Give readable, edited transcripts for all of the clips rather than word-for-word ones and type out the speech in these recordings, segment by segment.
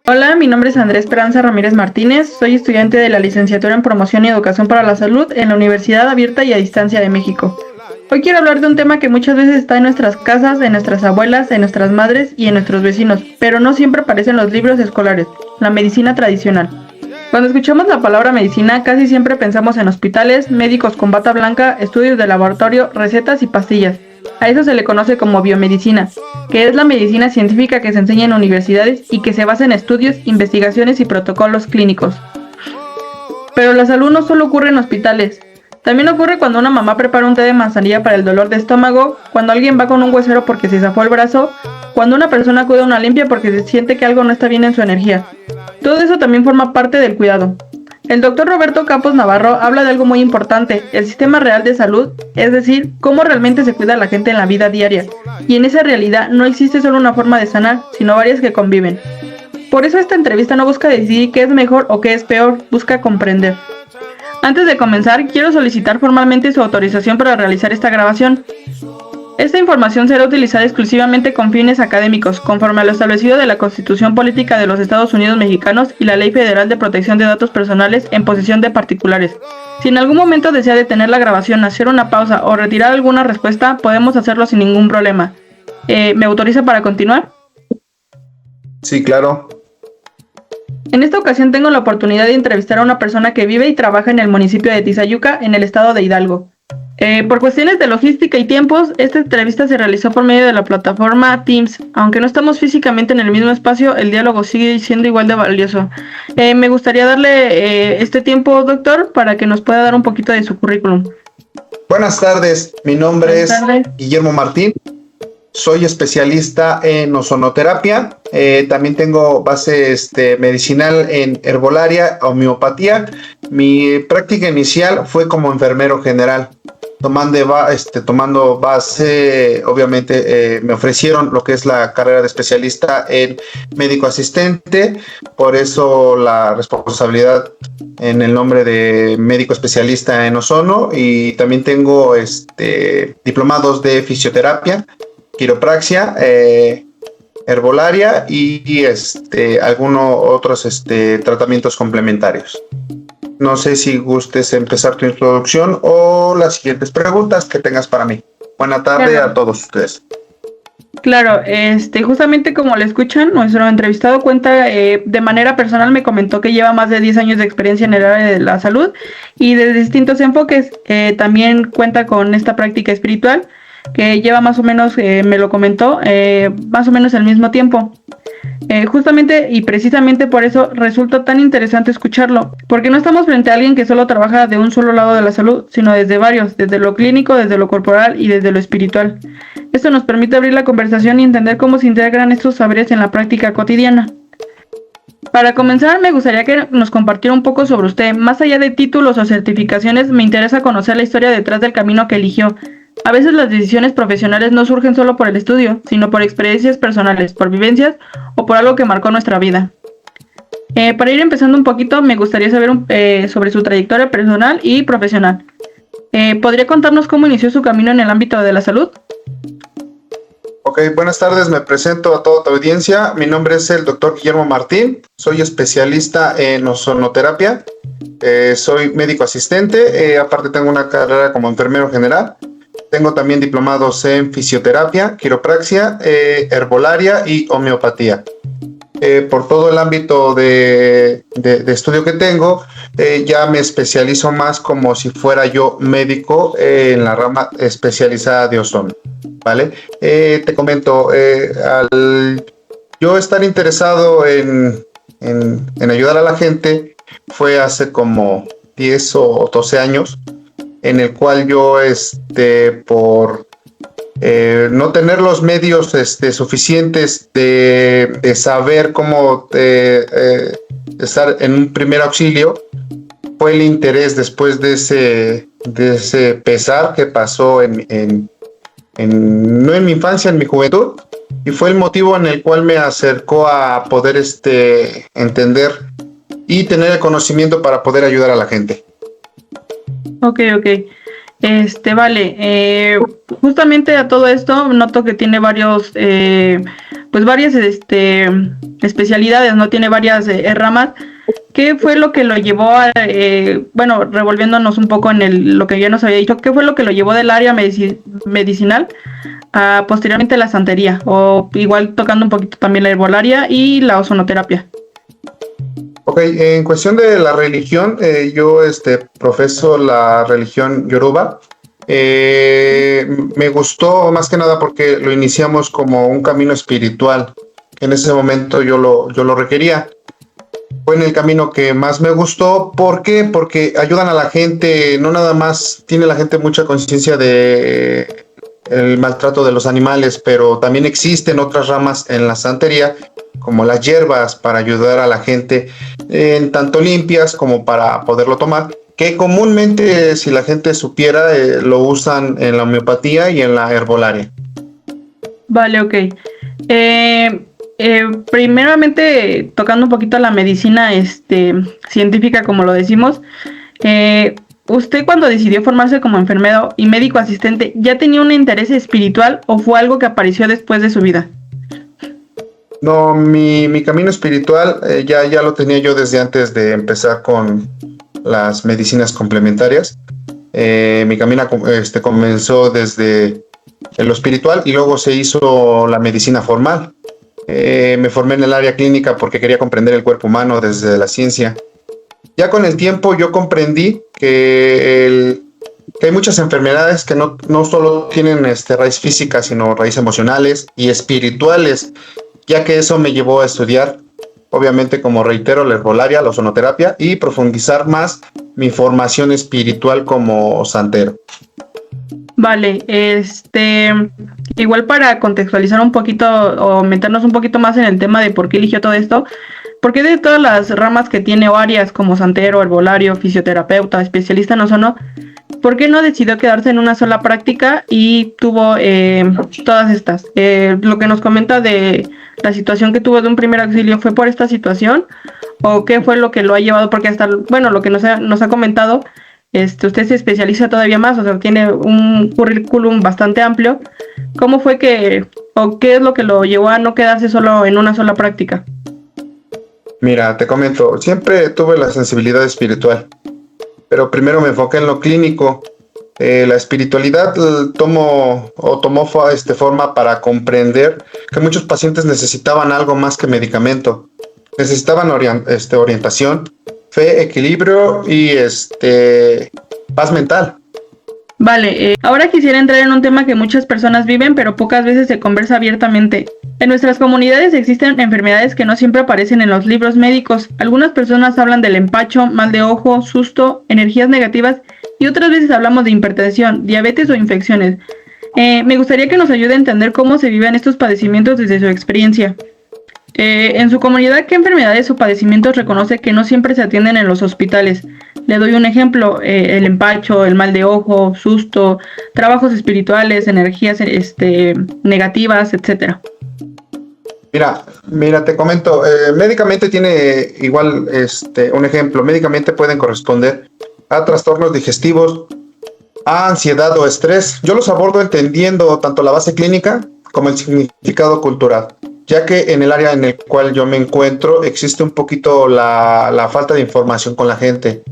Hola, mi nombre es Andrés Esperanza Ramírez Martínez, soy estudiante de la licenciatura en Promoción y Educación para la Salud en la Universidad Abierta y a Distancia de México. Hoy quiero hablar de un tema que muchas veces está en nuestras casas, en nuestras abuelas, en nuestras madres y en nuestros vecinos, pero no siempre aparece en los libros escolares: la medicina tradicional. Cuando escuchamos la palabra medicina, casi siempre pensamos en hospitales, médicos con bata blanca, estudios de laboratorio, recetas y pastillas. A eso se le conoce como biomedicina, que es la medicina científica que se enseña en universidades y que se basa en estudios, investigaciones y protocolos clínicos. Pero la salud no solo ocurre en hospitales. También ocurre cuando una mamá prepara un té de manzanilla para el dolor de estómago, cuando alguien va con un huesero porque se zafó el brazo, cuando una persona acude a una limpia porque se siente que algo no está bien en su energía. Todo eso también forma parte del cuidado. El doctor Roberto Campos Navarro habla de algo muy importante: el sistema real de salud, es decir, cómo realmente se cuida a la gente en la vida diaria. Y en esa realidad no existe solo una forma de sanar, sino varias que conviven. Por eso esta entrevista no busca decidir qué es mejor o qué es peor, busca comprender. Antes de comenzar, quiero solicitar formalmente su autorización para realizar esta grabación. Esta información será utilizada exclusivamente con fines académicos, conforme a lo establecido de la Constitución Política de los Estados Unidos Mexicanos y la Ley Federal de Protección de Datos Personales en posesión de particulares. Si en algún momento desea detener la grabación, hacer una pausa o retirar alguna respuesta, podemos hacerlo sin ningún problema. ¿Me autoriza para continuar? Sí, claro. En esta ocasión tengo la oportunidad de entrevistar a una persona que vive y trabaja en el municipio de Tizayuca, en el estado de Hidalgo. Por cuestiones de logística y tiempos, esta entrevista se realizó por medio de la plataforma Teams. Aunque no estamos físicamente en el mismo espacio, el diálogo sigue siendo igual de valioso. Me gustaría darle este tiempo, doctor, para que nos pueda dar un poquito de su currículum. Buenas tardes, mi nombre es Guillermo Martín. Soy especialista en ozonoterapia. También tengo base medicinal en herbolaria, homeopatía. Mi práctica inicial fue como enfermero general. Tomando base, obviamente me ofrecieron lo que es la carrera de especialista en médico asistente, por eso la responsabilidad en el nombre de médico especialista en ozono, y también tengo diplomados de fisioterapia, quiropraxia, herbolaria y algunos otros tratamientos complementarios. No sé si gustes empezar tu introducción o las siguientes preguntas que tengas para mí. Buena tarde a todos ustedes. Claro, justamente como lo escuchan, nuestro entrevistado cuenta de manera personal, me comentó que lleva más de 10 años de experiencia en el área de la salud y de distintos enfoques. También cuenta con esta práctica espiritual que lleva más o menos, me lo comentó, más o menos el mismo tiempo. Justamente y precisamente por eso resulta tan interesante escucharlo, porque no estamos frente a alguien que solo trabaja de un solo lado de la salud, sino desde varios, desde lo clínico, desde lo corporal y desde lo espiritual. Esto nos permite abrir la conversación y entender cómo se integran estos saberes en la práctica cotidiana. Para comenzar, me gustaría que nos compartiera un poco sobre usted. Más allá de títulos o certificaciones, me interesa conocer la historia detrás del camino que eligió. A veces las decisiones profesionales no surgen solo por el estudio, sino por experiencias personales, por vivencias o por algo que marcó nuestra vida. Para ir empezando un poquito, me gustaría saber sobre su trayectoria personal y profesional. ¿Podría contarnos cómo inició su camino en el ámbito de la salud? Ok, buenas tardes, me presento a toda tu audiencia. Mi nombre es el doctor Guillermo Martín, soy especialista en ozonoterapia, soy médico asistente, aparte tengo una carrera como enfermero general. Tengo también diplomados en fisioterapia, quiropraxia, herbolaria y homeopatía. Por todo el ámbito de estudio que tengo, ya me especializo más como si fuera yo médico en la rama especializada de ozono, ¿vale? Te comento, al yo estar interesado en ayudar a la gente, fue hace como 10 o 12 años, en el cual yo, por no tener los medios suficientes de saber cómo estar en un primer auxilio, fue el interés después de ese pesar que pasó no en mi infancia, en mi juventud, y fue el motivo en el cual me acercó a poder entender y tener el conocimiento para poder ayudar a la gente. Ok, ok. Vale. Justamente a todo esto noto que tiene pues varias, especialidades, ¿no? Tiene varias ramas. ¿Qué fue lo que lo llevó a, bueno, revolviéndonos un poco en lo que ya nos había dicho, qué fue lo que lo llevó del área medicinal a posteriormente la santería? O igual tocando un poquito también la herbolaria y la ozonoterapia. Ok, en cuestión de la religión, yo profeso la religión Yoruba. Me gustó más que nada porque lo iniciamos como un camino espiritual. En ese momento yo lo requería. Fue en el camino que más me gustó. ¿Por qué? Porque ayudan a la gente, no nada más tiene la gente mucha conciencia de el maltrato de los animales, pero también existen otras ramas en la santería, como las hierbas, para ayudar a la gente, en tanto limpias como para poderlo tomar, que comúnmente, si la gente supiera, lo usan en la homeopatía y en la herbolaria. Vale, ok. Primeramente, tocando un poquito la medicina científica, como lo decimos, ¿usted cuando decidió formarse como enfermero y médico asistente ya tenía un interés espiritual o fue algo que apareció después de su vida? No, mi camino espiritual ya lo tenía yo desde antes de empezar con las medicinas complementarias. Mi camino comenzó desde lo espiritual y luego se hizo la medicina formal. Me formé en el área clínica porque quería comprender el cuerpo humano desde la ciencia. Ya con el tiempo yo comprendí que hay muchas enfermedades que no solo tienen raíz física, sino raíz emocionales y espirituales, ya que eso me llevó a estudiar, obviamente, como reitero, la herbolaria, la ozonoterapia y profundizar más mi formación espiritual como santero. Vale, igual para contextualizar un poquito o meternos un poquito más en el tema de por qué eligió todo esto, ¿por qué de todas las ramas que tiene o áreas como santero, herbolario, fisioterapeuta, especialista en ozono, por qué no decidió quedarse en una sola práctica y tuvo todas estas? Lo que nos comenta de la situación que tuvo de un primer auxilio, ¿fue por esta situación? ¿O qué fue lo que lo ha llevado? Porque hasta, bueno, lo que nos ha comentado, usted se especializa todavía más, o sea, tiene un currículum bastante amplio. ¿Cómo fue o qué es lo que lo llevó a no quedarse solo en una sola práctica? Mira, te comento, siempre tuve la sensibilidad espiritual, pero primero me enfoqué en lo clínico. La espiritualidad tomó forma para comprender que muchos pacientes necesitaban algo más que medicamento. Necesitaban orientación, fe, equilibrio y paz mental. Vale, ahora quisiera entrar en un tema que muchas personas viven, pero pocas veces se conversa abiertamente. En nuestras comunidades existen enfermedades que no siempre aparecen en los libros médicos. Algunas personas hablan del empacho, mal de ojo, susto, energías negativas y otras veces hablamos de hipertensión, diabetes o infecciones. Me gustaría que nos ayude a entender cómo se viven estos padecimientos desde su experiencia. En su comunidad, ¿qué enfermedades o padecimientos reconoce que no siempre se atienden en los hospitales? Le doy un ejemplo, el empacho, el mal de ojo, susto, trabajos espirituales, energías negativas, etcétera. Mira, te comento, médicamente tiene igual un ejemplo, médicamente pueden corresponder a trastornos digestivos, a ansiedad o estrés. Yo los abordo entendiendo tanto la base clínica como el significado cultural, ya que en el área en el cual yo me encuentro existe un poquito la falta de información con la gente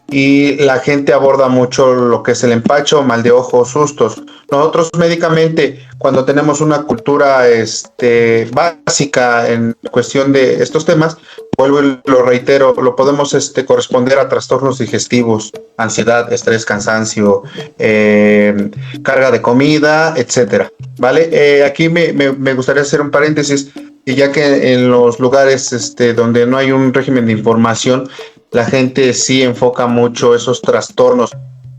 y la gente aborda mucho lo que es el empacho, mal de ojo, sustos. Nosotros médicamente, cuando tenemos una cultura básica en cuestión de estos temas, vuelvo y lo reitero, lo podemos corresponder a trastornos digestivos, ansiedad, estrés, cansancio, carga de comida, etcétera. ¿Vale? Aquí me gustaría hacer un paréntesis, y ya que en los lugares donde no hay un régimen de información, la gente sí enfoca mucho esos trastornos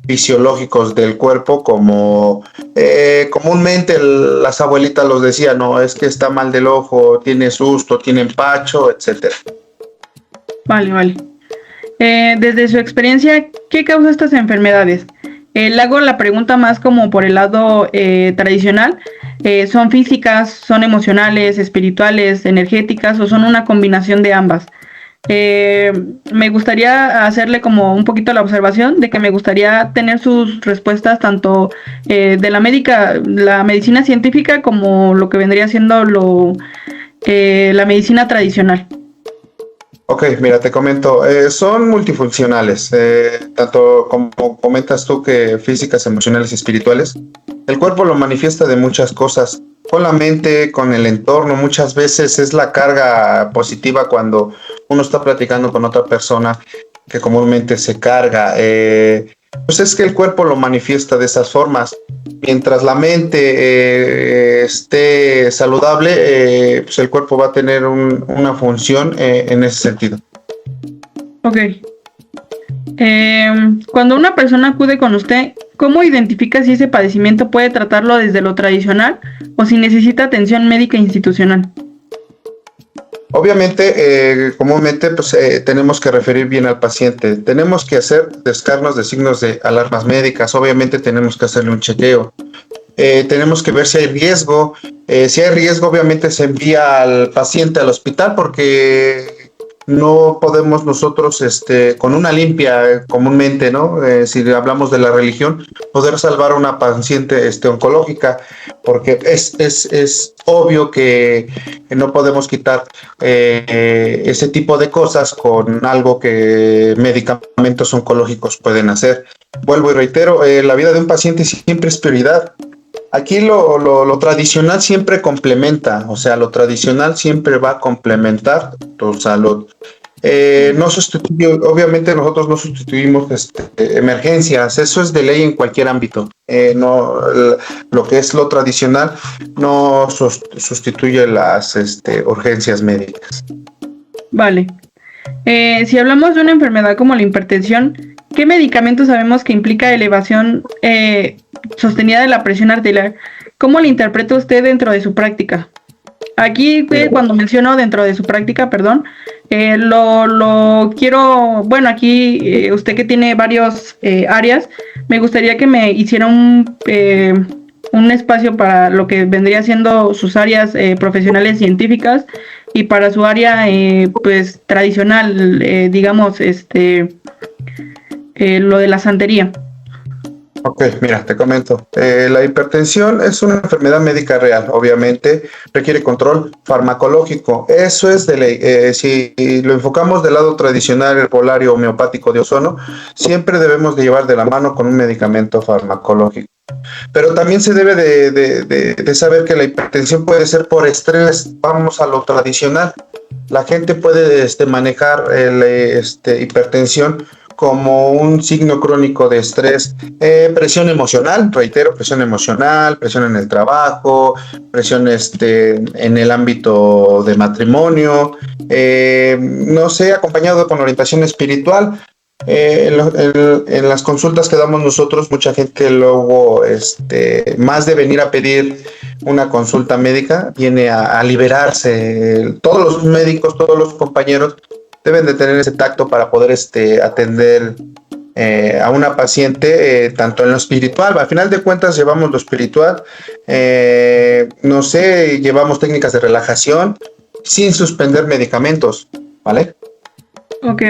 fisiológicos del cuerpo, como comúnmente las abuelitas los decían, no, es que está mal del ojo, tiene susto, tiene empacho, etcétera. Vale. Desde su experiencia, ¿qué causa estas enfermedades? Le hago la pregunta más como por el lado tradicional. ¿Son físicas, son emocionales, espirituales, energéticas o son una combinación de ambas? Me gustaría hacerle como un poquito la observación de que me gustaría tener sus respuestas tanto de la medicina científica como lo que vendría siendo la medicina tradicional. Ok, mira, te comento, son multifuncionales, tanto como comentas tú que físicas, emocionales y espirituales. El cuerpo lo manifiesta de muchas cosas, con la mente, con el entorno, muchas veces es la carga positiva cuando uno está platicando con otra persona que comúnmente se carga. Pues es que el cuerpo lo manifiesta de esas formas. Mientras la mente esté saludable, pues el cuerpo va a tener una función en ese sentido. Ok. Cuando una persona acude con usted, ¿cómo identifica si ese padecimiento puede tratarlo desde lo tradicional o si necesita atención médica institucional? Obviamente, comúnmente, pues tenemos que referir bien al paciente. Tenemos que hacer descargos de signos de alarmas médicas. Obviamente, tenemos que hacerle un chequeo. Tenemos que ver si hay riesgo. Si hay riesgo, obviamente se envía al paciente al hospital porque no podemos nosotros, con una limpia comúnmente, ¿no? Si hablamos de la religión, poder salvar a una paciente oncológica, porque es obvio que no podemos quitar ese tipo de cosas con algo que medicamentos oncológicos pueden hacer. Vuelvo y reitero, la vida de un paciente siempre es prioridad. Aquí lo tradicional siempre complementa, o sea, lo tradicional siempre va a complementar tu salud. No sustituye, obviamente nosotros no sustituimos emergencias, eso es de ley en cualquier ámbito. No, lo que es lo tradicional no sustituye las urgencias médicas. Vale. Si hablamos de una enfermedad como la hipertensión, ¿qué medicamento sabemos que implica elevación sostenida de la presión arterial? ¿Cómo lo interpreta usted dentro de su práctica? Aquí, cuando menciono dentro de su práctica, perdón, lo quiero, bueno, aquí usted que tiene varios áreas, me gustaría que me hiciera un espacio para lo que vendría siendo sus áreas profesionales científicas y para su área, pues, tradicional, digamos, lo de la santería. Ok, mira, te comento. La hipertensión es una enfermedad médica real, obviamente, requiere control farmacológico. Eso es de ley. Si lo enfocamos del lado tradicional, herbolario, homeopático de ozono, siempre debemos de llevar de la mano con un medicamento farmacológico. Pero también se debe de saber que la hipertensión puede ser por estrés. Vamos a lo tradicional. La gente puede manejar hipertensión como un signo crónico de estrés, presión emocional, reitero, presión emocional, presión en el trabajo, presión en el ámbito de matrimonio, no sé, acompañado con orientación espiritual. En las consultas que damos nosotros, mucha gente luego, más de venir a pedir una consulta médica, viene a liberarse. Todos los médicos, todos los compañeros deben de tener ese tacto para poder atender a una paciente, tanto en lo espiritual. Al final de cuentas llevamos lo espiritual, no sé, llevamos técnicas de relajación sin suspender medicamentos, ¿vale? Ok.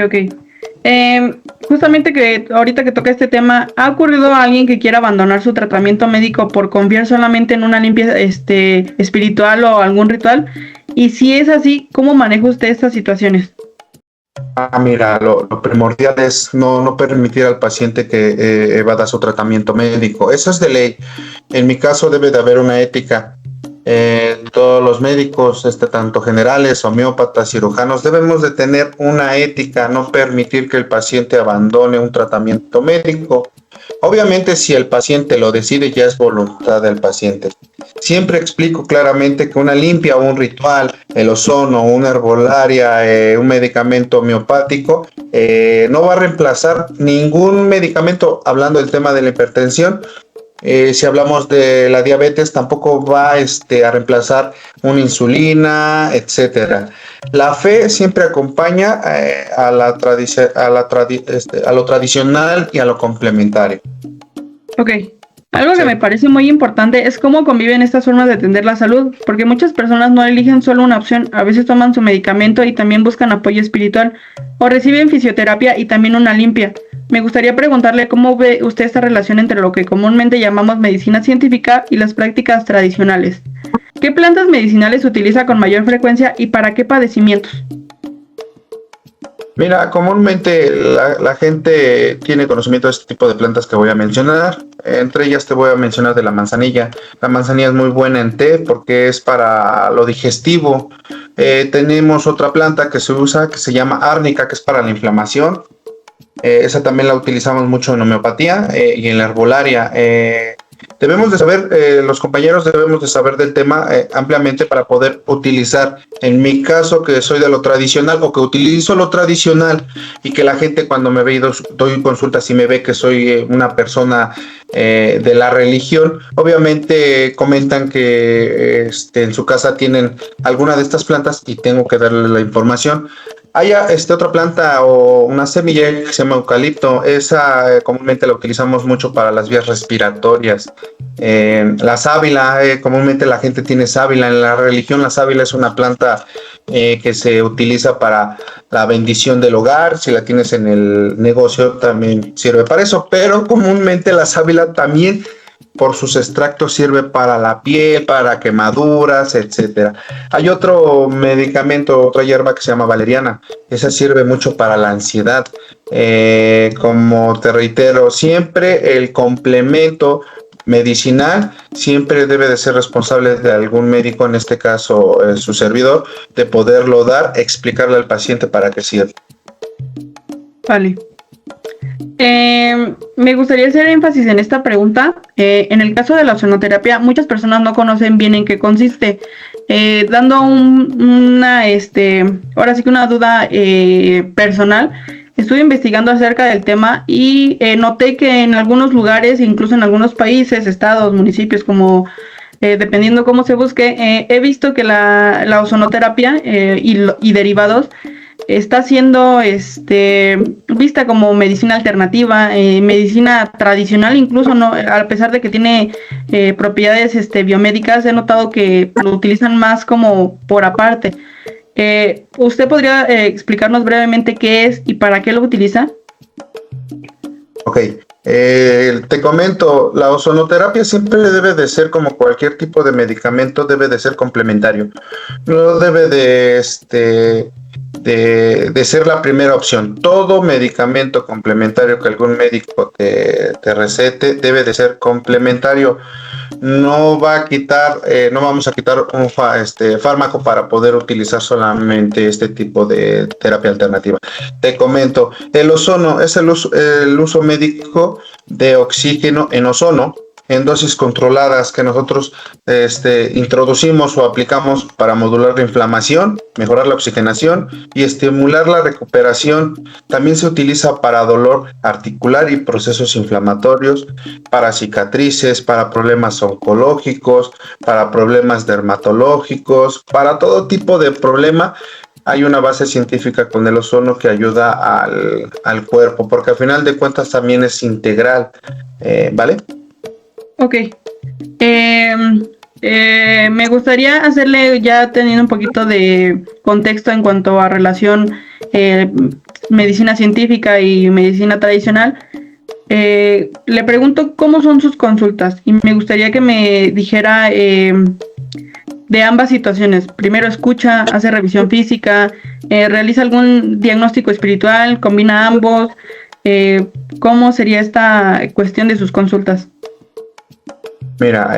Justamente que ahorita que toca este tema, ¿ha ocurrido a alguien que quiera abandonar su tratamiento médico por confiar solamente en una limpia espiritual o algún ritual? Y si es así, ¿cómo maneja usted estas situaciones? Mira, lo primordial es no permitir al paciente que evada su tratamiento médico. Eso es de ley. En mi caso debe de haber una ética. Todos los médicos, tanto generales, homeópatas, cirujanos, debemos de tener una ética, no permitir que el paciente abandone un tratamiento médico. Obviamente, si el paciente lo decide, ya es voluntad del paciente. Siempre explico claramente que una limpia o un ritual, el ozono, una herbolaria, un medicamento homeopático, no va a reemplazar ningún medicamento. Hablando del tema de la hipertensión, si hablamos de la diabetes, tampoco va a reemplazar una insulina, etcétera. La fe siempre acompaña a lo tradicional y a lo complementario. Ok. Algo que Sí. me parece muy importante es cómo conviven estas formas de atender la salud, porque muchas personas no eligen solo una opción, a veces toman su medicamento y también buscan apoyo espiritual, o reciben fisioterapia y también una limpia. Me gustaría preguntarle cómo ve usted esta relación entre lo que comúnmente llamamos medicina científica y las prácticas tradicionales. ¿Qué plantas medicinales se utiliza con mayor frecuencia y para qué padecimientos? Mira, comúnmente la gente tiene conocimiento de este tipo de plantas que voy a mencionar. Entre ellas te voy a mencionar de la manzanilla. La manzanilla es muy buena en té porque es para lo digestivo. Tenemos otra planta que se usa que se llama árnica, que es para la inflamación. Esa también la utilizamos mucho en homeopatía y en la herbolaria. Debemos de saber, los compañeros debemos de saber del tema ampliamente para poder utilizar, en mi caso que soy de lo tradicional o que utilizo lo tradicional y que la gente cuando me ve y doy consultas y me ve que soy una persona de la religión, obviamente comentan que en su casa tienen alguna de estas plantas y tengo que darle la información. Hay otra planta o una semilla que se llama eucalipto. Esa comúnmente la utilizamos mucho para las vías respiratorias. La sábila, comúnmente la gente tiene sábila. En la religión la sábila es una planta que se utiliza para la bendición del hogar. Si la tienes en el negocio también sirve para eso, pero comúnmente la sábila también por sus extractos sirve para la piel, para quemaduras, etcétera. Hay otro medicamento, otra hierba que se llama valeriana. Esa sirve mucho para la ansiedad. Como te reitero, siempre el complemento medicinal siempre debe de ser responsable de algún médico, en este caso su servidor, de poderlo dar, explicarle al paciente para qué sirve. Vale. Me gustaría hacer énfasis en esta pregunta. En el caso de la ozonoterapia, muchas personas no conocen bien en qué consiste. Dando ahora sí que una duda personal, estuve investigando acerca del tema y noté que en algunos lugares, incluso en algunos países, estados, municipios, como dependiendo cómo se busque, he visto que la ozonoterapia y derivados está siendo vista como medicina alternativa, medicina tradicional, incluso no, a pesar de que tiene propiedades biomédicas, he notado que lo utilizan más como por aparte. ¿Usted podría explicarnos brevemente qué es y para qué lo utiliza? Ok, te comento, la ozonoterapia siempre debe de ser como cualquier tipo de medicamento, debe de ser complementario. No debe de ser la primera opción. Todo medicamento complementario que algún médico te recete debe de ser complementario. No va a quitar, no vamos a quitar un fármaco para poder utilizar solamente este tipo de terapia alternativa. Te comento, el ozono es el uso médico de oxígeno en ozono en dosis controladas que nosotros introducimos o aplicamos para modular la inflamación, mejorar la oxigenación y estimular la recuperación. También se utiliza para dolor articular y procesos inflamatorios, para cicatrices, para problemas oncológicos, para problemas dermatológicos, para todo tipo de problema. Hay una base científica con el ozono que ayuda al cuerpo, porque al final de cuentas también es integral, ¿vale? Ok. Me gustaría hacerle, ya teniendo un poquito de contexto en cuanto a relación medicina científica y medicina tradicional, le pregunto cómo son sus consultas y me gustaría que me dijera de ambas situaciones. Primero escucha, hace revisión física, realiza algún diagnóstico espiritual, combina ambos. ¿Cómo sería esta cuestión de sus consultas? Mira,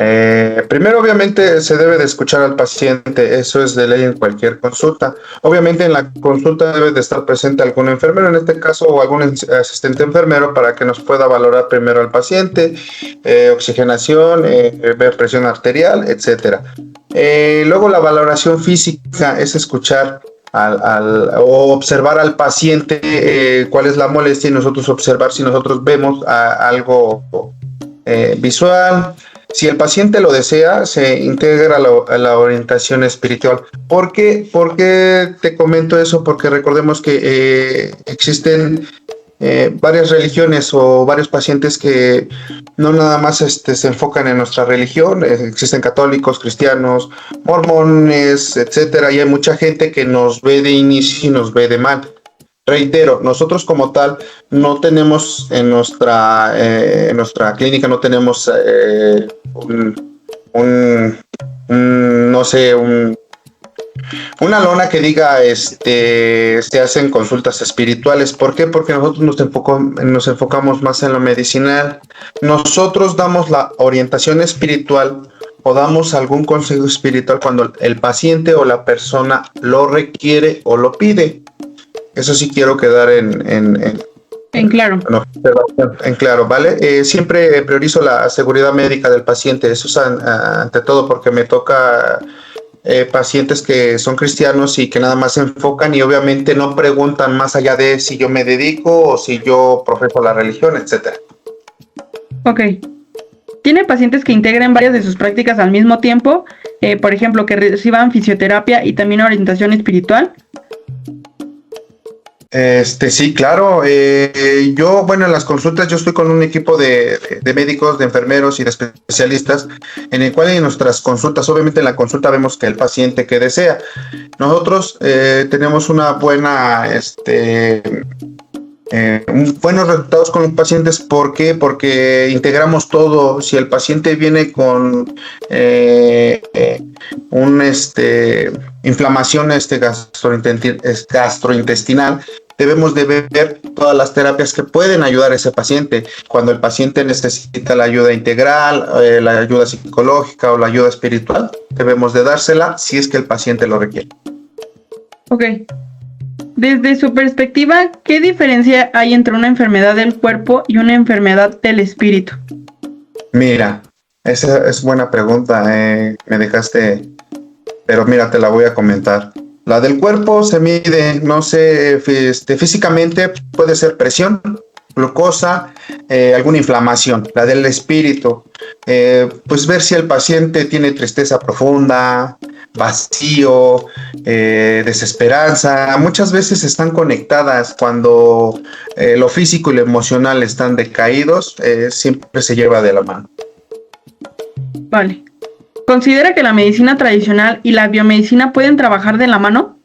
primero obviamente se debe de escuchar al paciente, eso es de ley en cualquier consulta. Obviamente en la consulta debe de estar presente algún enfermero, en este caso, o algún asistente enfermero para que nos pueda valorar primero al paciente, oxigenación, ver presión arterial, etcétera. Luego la valoración física es escuchar o observar al paciente cuál es la molestia y nosotros observar si nosotros vemos algo visual. Si el paciente lo desea, se integra a la orientación espiritual. ¿Por qué te comento eso? Porque recordemos que existen varias religiones o varios pacientes que no nada más se enfocan en nuestra religión. Existen católicos, cristianos, mormones, etcétera, y hay mucha gente que nos ve de inicio y nos ve de mal. Reitero, nosotros como tal no tenemos en nuestra clínica, no tenemos no sé, una lona que diga se hacen consultas espirituales. ¿Por qué? Porque nosotros nos enfocamos más en lo medicinal. Nosotros damos la orientación espiritual o damos algún consejo espiritual cuando el paciente o la persona lo requiere o lo pide. Eso sí quiero quedar En claro. en claro, ¿vale? Siempre priorizo la seguridad médica del paciente. Eso es ante todo, porque me toca pacientes que son cristianos y que nada más se enfocan y obviamente no preguntan más allá de si yo me dedico o si yo profeso la religión, etcétera. Ok. ¿Tiene pacientes que integren varias de sus prácticas al mismo tiempo? Por ejemplo, que reciban fisioterapia y también orientación espiritual. Sí, claro. Yo, bueno, en las consultas yo estoy con un equipo de médicos, de enfermeros y de especialistas, en el cual en nuestras consultas, obviamente en la consulta vemos que el paciente que desea. Nosotros tenemos una buena, buenos resultados con los pacientes. ¿Por qué? Porque integramos todo. Si el paciente viene con inflamación gastrointestinal, debemos de ver todas las terapias que pueden ayudar a ese paciente. Cuando el paciente necesita la ayuda integral, la ayuda psicológica o la ayuda espiritual, debemos de dársela si es que el paciente lo requiere. Ok. Desde su perspectiva, ¿qué diferencia hay entre una enfermedad del cuerpo y una enfermedad del espíritu? Mira, esa es buena pregunta. Me dejaste, pero mira, te la voy a comentar. La del cuerpo se mide, no sé, físicamente puede ser presión, glucosa, alguna inflamación. La del espíritu, pues ver si el paciente tiene tristeza profunda, vacío, desesperanza. Muchas veces están conectadas. Cuando lo físico y lo emocional están decaídos, siempre se lleva de la mano. Vale. ¿Considera que la medicina tradicional y la biomedicina pueden trabajar de la mano?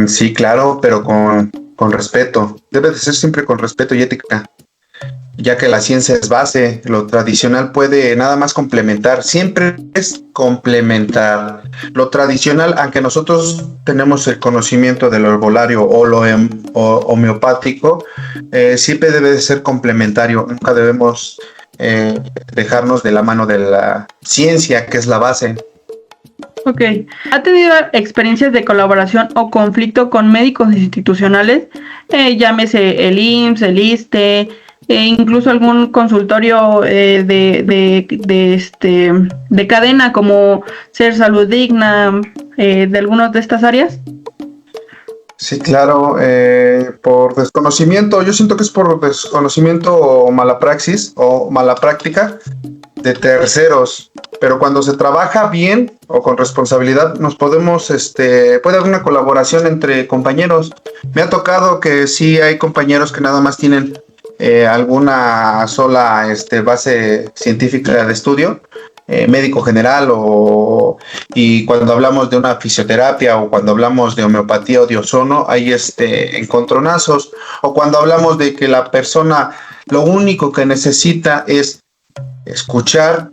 Sí, claro, pero con respeto. Debe de ser siempre con respeto y ética, ya que la ciencia es base. Lo tradicional puede nada más complementar, siempre es complementar. Lo tradicional, aunque nosotros tenemos el conocimiento del herbolario o lo homeopático, siempre debe de ser complementario. Nunca debemos dejarnos de la mano de la ciencia, que es la base. Ok. ¿Ha tenido experiencias de colaboración o conflicto con médicos institucionales? Llámese el IMSS, el ISSSTE, incluso algún consultorio de cadena como Ser Salud Digna, de algunas de estas áreas. Sí, claro, por desconocimiento. Yo siento que es por desconocimiento o mala praxis o mala práctica de terceros, pero cuando se trabaja bien o con responsabilidad puede haber una colaboración entre compañeros. Me ha tocado que sí hay compañeros que nada más tienen alguna sola base científica de estudio, médico general, y cuando hablamos de una fisioterapia o cuando hablamos de homeopatía o de ozono hay encontronazos, o cuando hablamos de que la persona lo único que necesita es escuchar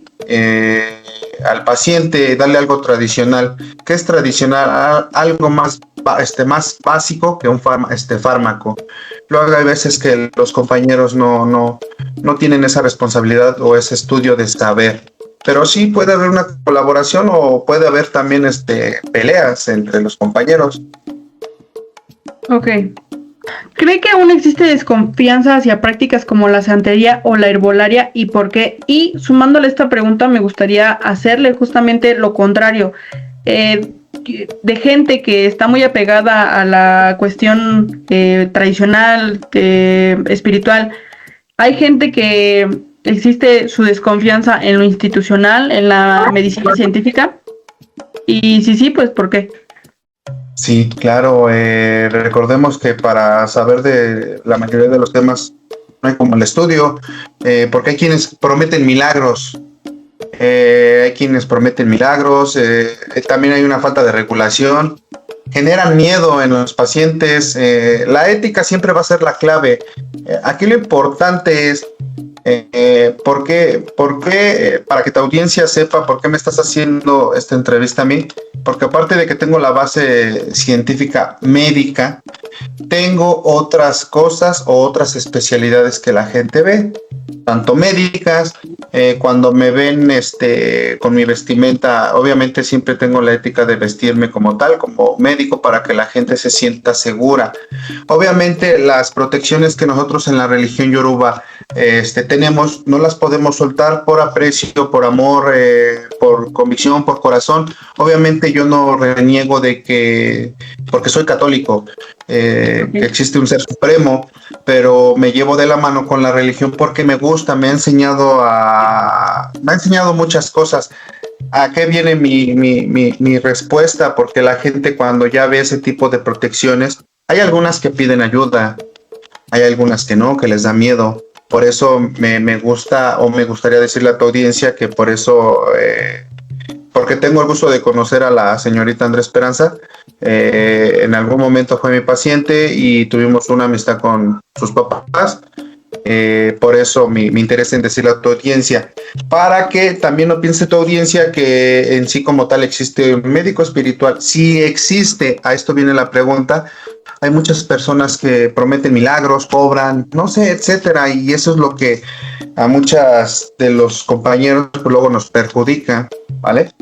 al paciente, darle algo tradicional. ¿Qué es tradicional? Algo más básico que un fármaco. Luego hay veces que los compañeros no tienen esa responsabilidad o ese estudio de saber. Pero sí puede haber una colaboración o puede haber también peleas entre los compañeros. Ok. ¿Cree que aún existe desconfianza hacia prácticas como la santería o la herbolaria y por qué? Y sumándole esta pregunta me gustaría hacerle justamente lo contrario. De gente que está muy apegada a la cuestión tradicional, espiritual. Hay gente que existe su desconfianza en lo institucional, en la medicina científica. Y sí, pues ¿por qué? Sí, claro. Recordemos que para saber de la mayoría de los temas no hay como el estudio, porque hay quienes prometen milagros. Hay quienes prometen milagros, también hay una falta de regulación, generan miedo en los pacientes. La ética siempre va a ser la clave. Aquí lo importante es para que tu audiencia sepa por qué me estás haciendo esta entrevista a mí, porque aparte de que tengo la base científica médica, tengo otras cosas o otras especialidades que la gente ve, tanto médicas. Cuando me ven con mi vestimenta, obviamente siempre tengo la ética de vestirme como tal, como médico, para que la gente se sienta segura. Obviamente las protecciones que nosotros en la religión yoruba tenemos, no las podemos soltar por aprecio, por amor, por convicción, por corazón. Obviamente yo no reniego de que, porque soy católico, que existe un ser supremo, pero me llevo de la mano con la religión porque me gusta, me ha enseñado muchas cosas. ¿A qué viene mi respuesta? Porque la gente, cuando ya ve ese tipo de protecciones, hay algunas que piden ayuda, hay algunas que no, que les da miedo. Por eso me gusta, o me gustaría decirle a tu audiencia que por eso, porque tengo el gusto de conocer a la señorita Andrea Esperanza. En algún momento fue mi paciente y tuvimos una amistad con sus papás. Por eso mi interés en decirle a tu audiencia, para que también no piense tu audiencia que en sí como tal existe un médico espiritual. Sí existe. A esto viene la pregunta. Hay muchas personas que prometen milagros, cobran, no sé, etcétera, y eso es lo que a muchas de los compañeros pues, luego nos perjudica, ¿vale?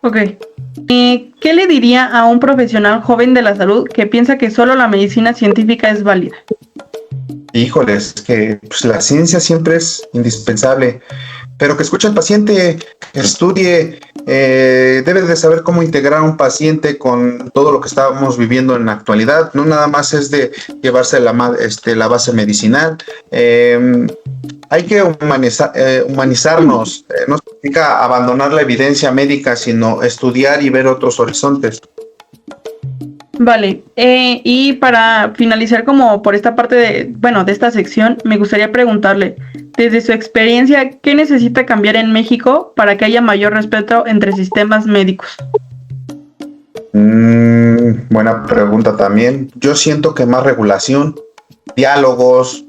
Ok. ¿Qué le diría a un profesional joven de la salud que piensa que solo la medicina científica es válida? Híjoles, que pues, la ciencia siempre es indispensable, pero que escuche al paciente, que estudie, debe de saber cómo integrar a un paciente con todo lo que estamos viviendo en la actualidad. No nada más es de llevarse la base medicinal. Hay que humanizarnos. No significa abandonar la evidencia médica, sino estudiar y ver otros horizontes. Vale, y para finalizar como por esta parte de esta sección, me gustaría preguntarle, desde su experiencia, ¿qué necesita cambiar en México para que haya mayor respeto entre sistemas médicos? Buena pregunta también. Yo siento que más regulación, diálogos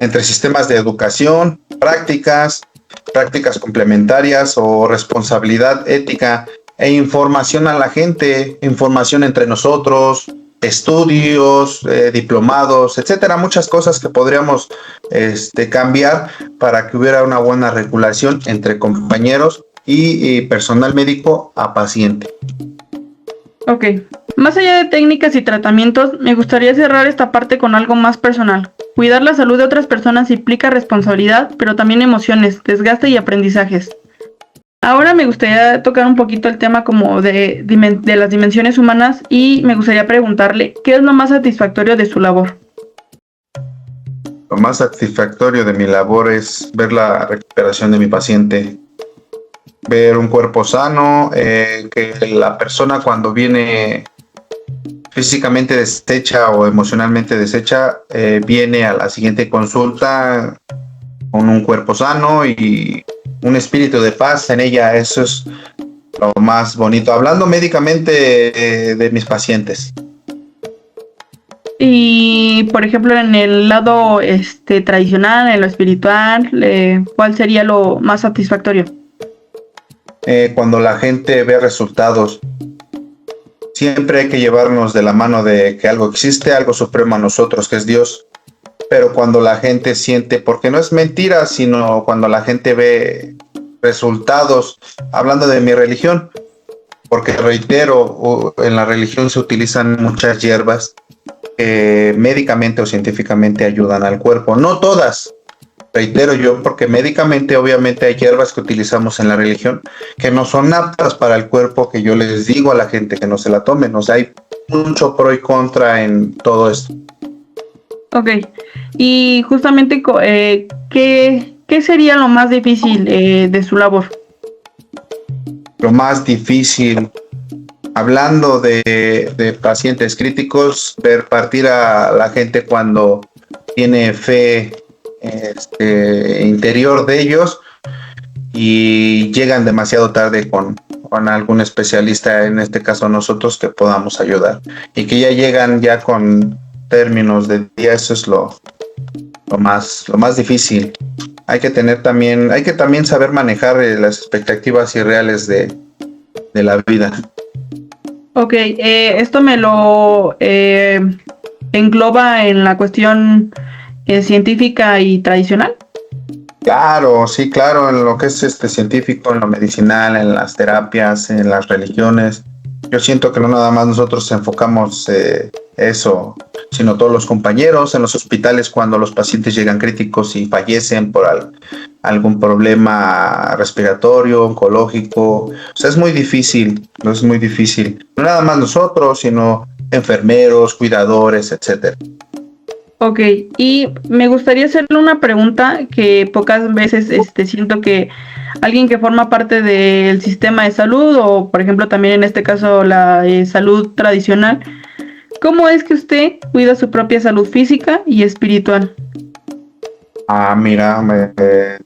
entre sistemas de educación, prácticas complementarias o responsabilidad ética e información a la gente, información entre nosotros, estudios, diplomados, etcétera, muchas cosas que podríamos cambiar para que hubiera una buena regulación entre compañeros y personal médico a paciente. Ok, más allá de técnicas y tratamientos, me gustaría cerrar esta parte con algo más personal. Cuidar la salud de otras personas implica responsabilidad, pero también emociones, desgaste y aprendizajes. Ahora me gustaría tocar un poquito el tema como de las dimensiones humanas y me gustaría preguntarle, ¿qué es lo más satisfactorio de su labor? Lo más satisfactorio de mi labor es ver la recuperación de mi paciente, ver un cuerpo sano, que la persona cuando viene físicamente deshecha o emocionalmente deshecha, viene a la siguiente consulta con un cuerpo sano y un espíritu de paz en ella. Eso es lo más bonito, hablando médicamente de mis pacientes. Y, por ejemplo, en el lado tradicional, en lo espiritual, ¿cuál sería lo más satisfactorio? Cuando la gente ve resultados, siempre hay que llevarnos de la mano de que algo existe, algo supremo a nosotros, que es Dios. Pero cuando la gente siente, porque no es mentira, sino cuando la gente ve resultados, hablando de mi religión, porque reitero, en la religión se utilizan muchas hierbas que médicamente o científicamente ayudan al cuerpo. No todas, reitero yo, porque médicamente obviamente hay hierbas que utilizamos en la religión que no son aptas para el cuerpo, que yo les digo a la gente que no se la tomen. O sea, hay mucho pro y contra en todo esto. Ok, y justamente, ¿qué sería lo más difícil de su labor? Lo más difícil, hablando de pacientes críticos, ver partir a la gente cuando tiene fe interior de ellos y llegan demasiado tarde con algún especialista, en este caso nosotros, que podamos ayudar. Y que ya llegan ya con términos de día, eso es lo más difícil. Hay que también saber manejar las expectativas irreales de la vida. Ok, esto me lo engloba en la cuestión científica y tradicional. Claro, sí, claro, en lo que es científico, en lo medicinal, en las terapias, en las religiones. Yo siento que no nada más nosotros enfocamos eso, sino todos los compañeros en los hospitales cuando los pacientes llegan críticos y fallecen por algún problema respiratorio, oncológico. O sea, es muy difícil. No nada más nosotros, sino enfermeros, cuidadores, etcétera. Ok, y me gustaría hacerle una pregunta que pocas veces siento que alguien que forma parte del sistema de salud o por ejemplo también en este caso la salud tradicional, ¿cómo es que usted cuida su propia salud física y espiritual? Mira,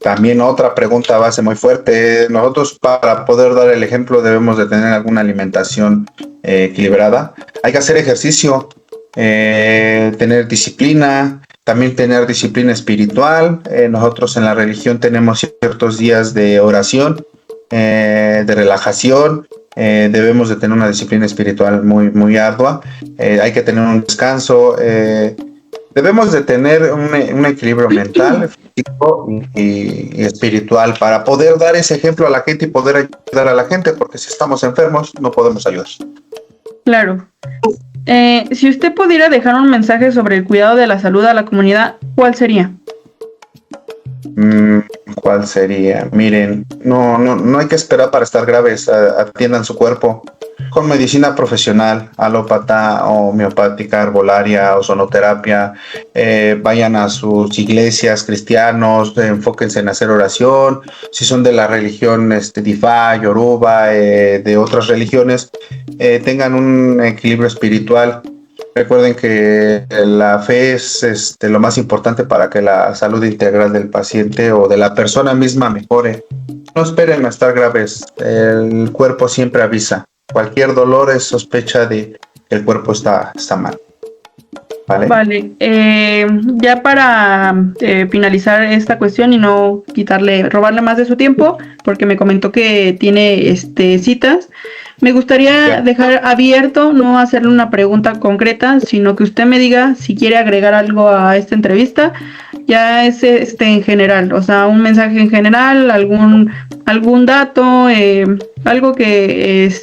también otra pregunta base muy fuerte. Nosotros para poder dar el ejemplo debemos de tener alguna alimentación equilibrada. Hay que hacer ejercicio, tener disciplina, también tener disciplina espiritual. Nosotros en la religión tenemos ciertos días de oración, de relajación. Debemos de tener una disciplina espiritual muy, muy ardua. Hay que tener un descanso. Debemos de tener un equilibrio mental, físico y espiritual para poder dar ese ejemplo a la gente y poder ayudar a la gente, porque si estamos enfermos no podemos ayudar. Claro. Si usted pudiera dejar un mensaje sobre el cuidado de la salud a la comunidad, ¿cuál sería? ¿Cuál sería? Miren, no hay que esperar para estar graves. Atiendan su cuerpo con medicina profesional, alópata, homeopática, herbolaria, ozonoterapia. Vayan a sus iglesias cristianos, enfóquense en hacer oración. Si son de la religión Difa, Yoruba, de otras religiones, tengan un equilibrio espiritual. Recuerden que la fe es lo más importante para que la salud integral del paciente o de la persona misma mejore. No esperen a estar graves, el cuerpo siempre avisa. Cualquier dolor es sospecha de que el cuerpo está mal. Vale, ya para finalizar esta cuestión y no robarle más de su tiempo, porque me comentó que tiene citas, me gustaría dejar abierto, no hacerle una pregunta concreta, sino que usted me diga si quiere agregar algo a esta entrevista, ya es en general, o sea, un mensaje en general, algún dato, algo que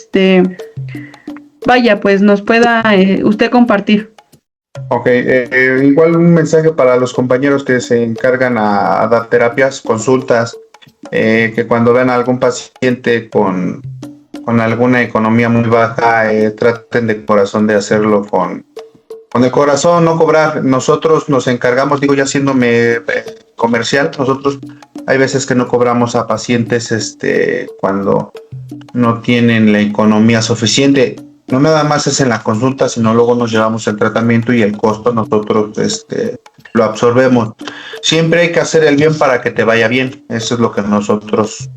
vaya, pues nos pueda usted compartir. Ok, igual un mensaje para los compañeros que se encargan a dar terapias, consultas, que cuando vean a algún paciente con alguna economía muy baja, traten de corazón de hacerlo con el corazón, no cobrar. Nosotros nos encargamos, digo ya haciéndome comercial, nosotros hay veces que no cobramos a pacientes cuando no tienen la economía suficiente. No nada más es en la consulta, sino luego nos llevamos el tratamiento y el costo nosotros lo absorbemos. Siempre hay que hacer el bien para que te vaya bien. Eso es lo que nosotros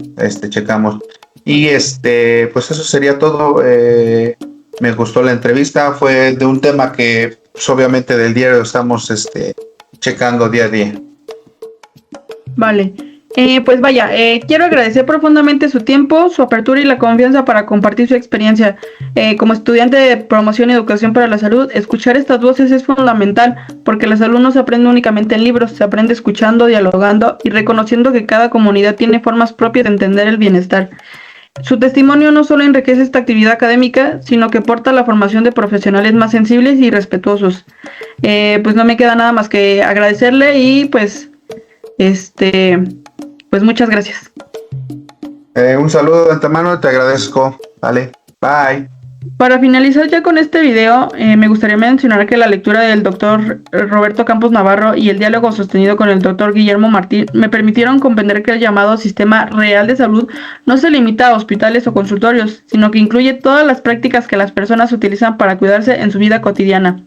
checamos. Y pues eso sería todo. Me gustó la entrevista. Fue de un tema que pues, obviamente del diario estamos checando día a día. Vale. Pues vaya, quiero agradecer profundamente su tiempo, su apertura y la confianza para compartir su experiencia. Como estudiante de promoción y educación para la salud, escuchar estas voces es fundamental, porque la salud no se aprende únicamente en libros, se aprende escuchando, dialogando y reconociendo que cada comunidad tiene formas propias de entender el bienestar. Su testimonio no solo enriquece esta actividad académica, sino que aporta la formación de profesionales más sensibles y respetuosos. Pues no me queda nada más que agradecerle y pues pues muchas gracias. Un saludo de antemano, te agradezco. Vale, bye. Para finalizar ya con este video, me gustaría mencionar que la lectura del doctor Roberto Campos Navarro y el diálogo sostenido con el doctor Guillermo Martín me permitieron comprender que el llamado sistema real de salud no se limita a hospitales o consultorios, sino que incluye todas las prácticas que las personas utilizan para cuidarse en su vida cotidiana.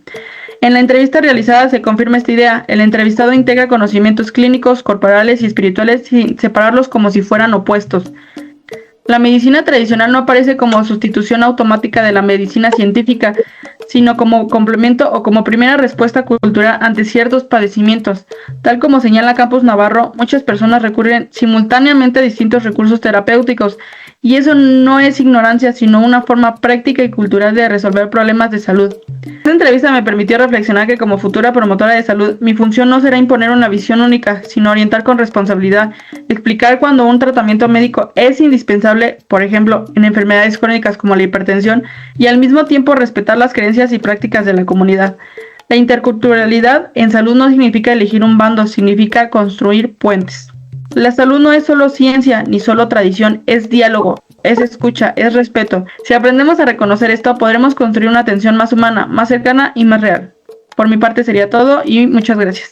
En la entrevista realizada se confirma esta idea. El entrevistado integra conocimientos clínicos, corporales y espirituales sin separarlos como si fueran opuestos. La medicina tradicional no aparece como sustitución automática de la medicina científica, sino como complemento o como primera respuesta cultural ante ciertos padecimientos. Tal como señala Campos Navarro, muchas personas recurren simultáneamente a distintos recursos terapéuticos, y eso no es ignorancia, sino una forma práctica y cultural de resolver problemas de salud. Esta entrevista me permitió reflexionar que como futura promotora de salud, mi función no será imponer una visión única, sino orientar con responsabilidad, explicar cuando un tratamiento médico es indispensable, por ejemplo, en enfermedades crónicas como la hipertensión, y al mismo tiempo respetar las creencias y prácticas de la comunidad. La interculturalidad en salud no significa elegir un bando, significa construir puentes. La salud no es solo ciencia ni solo tradición, es diálogo, es escucha, es respeto. Si aprendemos a reconocer esto, podremos construir una atención más humana, más cercana y más real. Por mi parte sería todo y muchas gracias.